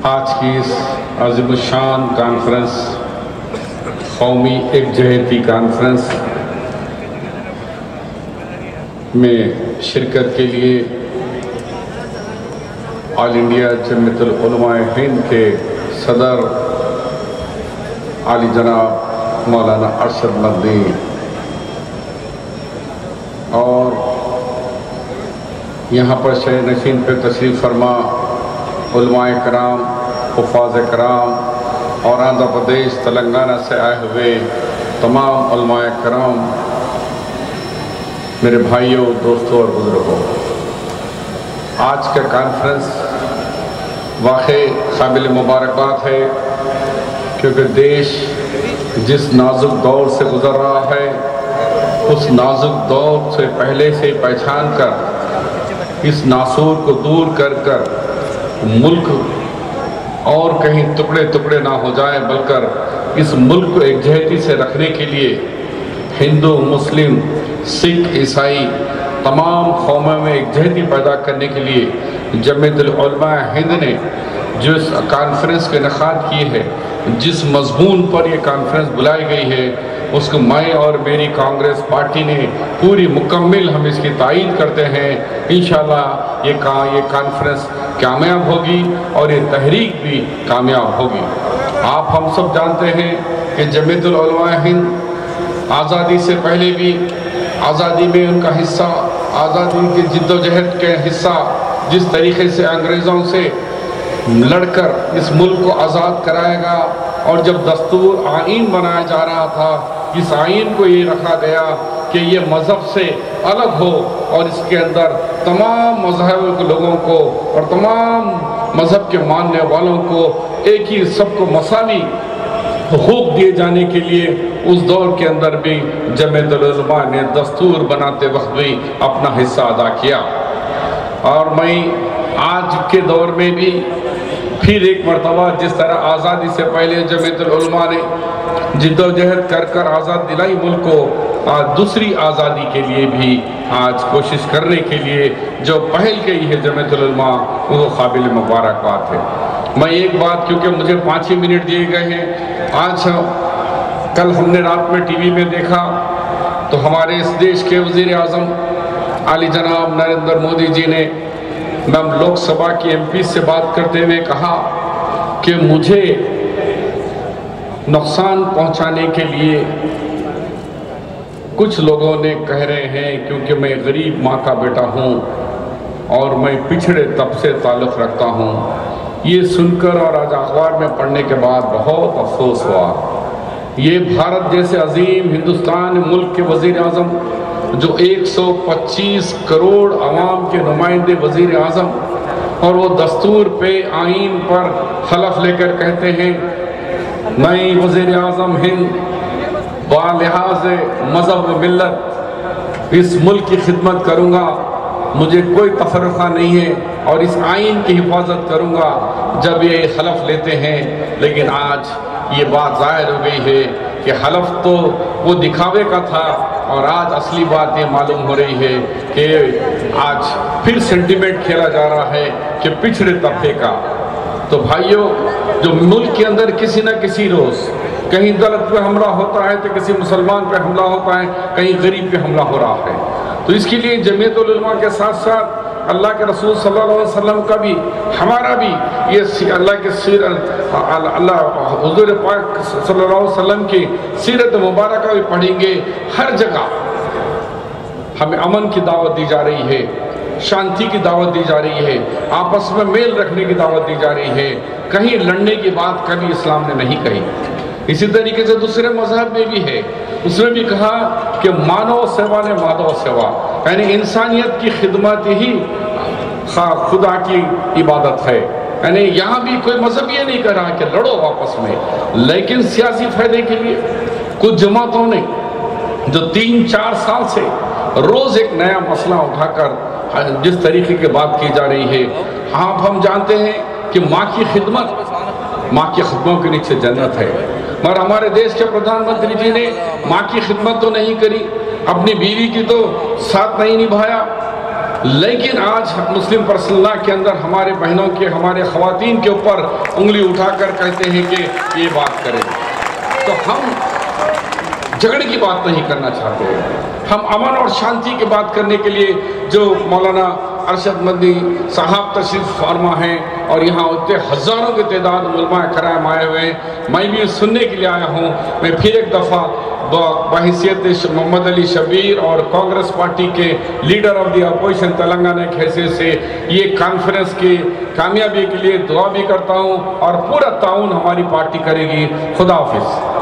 آج کی اس عظیم الشان کانفرنس قومی یکجہتی کانفرنس میں شرکت کے لیے آل انڈیا جمعیت العلماء ہند کے صدر عالی جناب مولانا ارشد مدنی اور یہاں پر شہ نشین پہ تشریف فرما علماء کرام، حفاظ کرام اور آندھرا پردیش تلنگانہ سے آئے ہوئے تمام علماء کرام، میرے بھائیوں، دوستوں اور بزرگوں، آج کا کانفرنس واقعی قابل مبارکباد ہے کیونکہ دیش جس نازک دور سے گزر رہا ہے اس نازک دور سے پہلے سے پہچان کر اس ناسور کو دور کر ملک اور کہیں ٹکڑے ٹکڑے نہ ہو جائے بلکہ اس ملک کو یکجہتی سے رکھنے کے لیے ہندو، مسلم، سکھ، عیسائی تمام قوموں میں یکجہتی پیدا کرنے کے لیے جمعیت العلماء ہند نے جو اس کانفرنس کے انعقاد کیے ہے، جس مضمون پر یہ کانفرنس بلائی گئی ہے اس کو میں اور میری کانگریس پارٹی نے پوری مکمل ہم اس کی تائید کرتے ہیں۔ انشاءاللہ یہ کانفرنس کامیاب ہوگی اور یہ تحریک بھی کامیاب ہوگی۔ آپ ہم سب جانتے ہیں کہ جمعیت العلماء ہند آزادی سے پہلے بھی آزادی میں ان کا حصہ، آزادی کی جد و جہد کے حصہ، جس طریقے سے انگریزوں سے لڑ کر اس ملک کو آزاد کرائے گا، اور جب دستور آئین بنایا جا رہا تھا اس آئین کو یہ رکھا گیا کہ یہ مذہب سے الگ ہو اور اس کے اندر تمام مذہب کے لوگوں کو اور تمام مذہب کے ماننے والوں کو ایک ہی سب کو مساوی حقوق دیے جانے کے لیے اس دور کے اندر بھی جمعیت العلماء نے دستور بناتے وقت بھی اپنا حصہ ادا کیا۔ اور میں آج کے دور میں بھی پھر ایک مرتبہ جس طرح آزادی سے پہلے جمعیت العلماء نے جد و جہد کر آزاد دلائی ملک کو، دوسری آزادی کے لیے بھی آج کوشش کرنے کے لیے جو پہل کی ہے جمعیت العلماء وہ قابل مبارکباد ہے۔ میں ایک بات، کیونکہ مجھے 5 ہی منٹ دیے گئے ہیں، کل ہم نے رات میں ٹی وی میں دیکھا تو ہمارے اس دیش کے وزیر اعظم عالی جناب نریندر مودی جی نے لوک سبھا کی ایم پی سے بات کرتے ہوئے کہا کہ مجھے نقصان پہنچانے کے لیے کچھ لوگوں نے کہہ رہے ہیں کیونکہ میں غریب ماں کا بیٹا ہوں اور میں پچھڑے طبقے سے تعلق رکھتا ہوں۔ یہ سن کر اور آج اخبار میں پڑھنے کے بعد بہت افسوس ہوا۔ یہ بھارت جیسے عظیم ہندوستان ملک کے وزیر اعظم جو 125 کروڑ عوام کے نمائندے وزیر اعظم، اور وہ دستور پہ آئین پر حلف لے کر کہتے ہیں میں وزیر اعظم ہند بالحاظ مذہب و ملت اس ملک کی خدمت کروں گا، مجھے کوئی تفرقہ نہیں ہے اور اس آئین کی حفاظت کروں گا، جب یہ حلف لیتے ہیں۔ لیکن آج یہ بات ظاہر ہو گئی ہے کہ حلف تو وہ دکھاوے کا تھا اور آج اصلی بات یہ معلوم ہو رہی ہے کہ آج پھر سینٹیمنٹ کھیلا جا رہا ہے کہ پچھڑے طبقے کا۔ تو بھائیوں، جو ملک کے اندر کسی نہ کسی روز کہیں دلت پہ حملہ ہوتا ہے تو کسی مسلمان پہ حملہ ہوتا ہے، کہیں غریب پہ حملہ ہو رہا ہے، تو اس کے لیے جمعیت العلماء کے ساتھ ساتھ اللہ کے رسول صلی اللہ علیہ وسلم کا بھی، ہمارا بھی یہ اللہ کے حضور پاک صلی اللہ علیہ وسلم کی سیرت مبارکہ بھی پڑھیں گے۔ ہر جگہ ہمیں امن کی دعوت دی جا رہی ہے، شانتی کی دعوت دی جا رہی ہے، آپس میں میل رکھنے کی دعوت دی جا رہی ہے، کہیں لڑنے کی بات کبھی اسلام نے نہیں کہی۔ اسی طریقے سے دوسرے مذہب میں بھی ہے، اس نے بھی کہا کہ مانو سیوا نے مادھو سیوا، یعنی انسانیت کی خدمت ہی خدا کی عبادت ہے۔ یعنی یہاں بھی کوئی مذہب یہ نہیں کہہ رہا کہ لڑو آپس میں، لیکن سیاسی فائدے کے لیے کچھ جماعتوں نے جو 3-4 سال سے روز ایک نیا مسئلہ اٹھا کر جس طریقے کی بات کی جا رہی ہے، ہم جانتے ہیں کہ ماں کی خدمتوں کے نیچے جنت ہے، مگر ہمارے دیش کے پردھان منتری جی نے ماں کی خدمت تو نہیں کری، اپنی بیوی کی تو ساتھ نہیں نبھایا، لیکن آج مسلم پرسنل لا کے اندر ہمارے بہنوں کے ہمارے خواتین کے اوپر انگلی اٹھا کر کہتے ہیں کہ یہ بات کریں. تو ہم جھگڑے کی بات نہیں کرنا چاہتے. ہم امن اور شانتی کی بات کرنے کے لیے جو مولانا ارشد مدنی صاحب تشریف فرما ہیں اور یہاں اتنے ہزاروں کی تعداد علماء کرام آئے ہوئے ہیں. میں بھی سننے کے لیے آیا ہوں. میں پھر ایک دفعہ بحیثیت محمد علی شبیر اور کانگریس پارٹی کے leader of the opposition Telangana کی حیثیت سے یہ کانفرنس کی کامیابی کے لیے دعا بھی کرتا ہوں اور پورا تعاون ہماری پارٹی کرے گی. خدا حافظ.